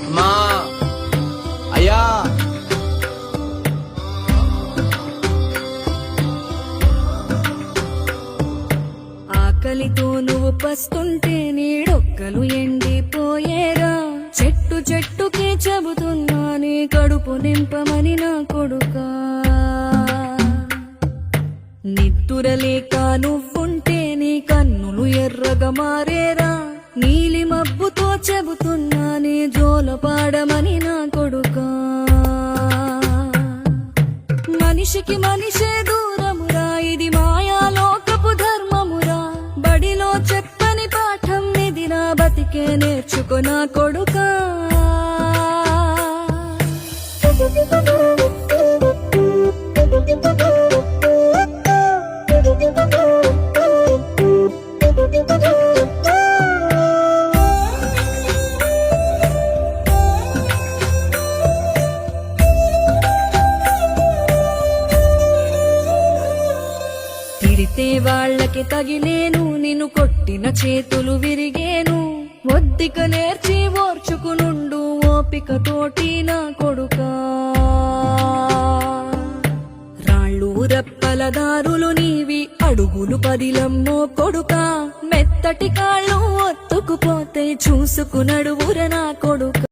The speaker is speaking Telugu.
అమ్మా అయ్యా ఆకలితో నువ్వు పస్తుంటే నీడొక్కలు ఎండిపోయేరా. చెట్టు చెట్టుకే చెబుతున్నా నీ కడుపు నింపమని నా కొడుకా. నిద్దురలేక నువ్వుంటే నీ కన్నులు ఎర్రగా మారేరా. నీలి మబ్బుతో చెబుతున్నా నీ జోల పాడమని నా కొడుకా. మనిషికి మనిషే దూరమురా, ఇది మాయాలోకపు ధర్మమురా. బడిలో చెప్పని పాఠం ఇది, నా బతికే నేర్చుకో నా కొడుకా. తిడితే వాళ్ళకి తగిలేను, నిన్ను కొట్టిన చేతులు విరిగేను. ఒద్దిక నేర్చి ఓర్చుకునుండు ఓపిక తోటి నా కొడుకా. రాళ్ళు రప్పల దారులు నీవి, అడుగులు పదిలమ్మో కొడుకా. మెత్తటి కాళ్ళు ఒత్తుకుపోతే చూసుకునడువుర నా కొడుకా.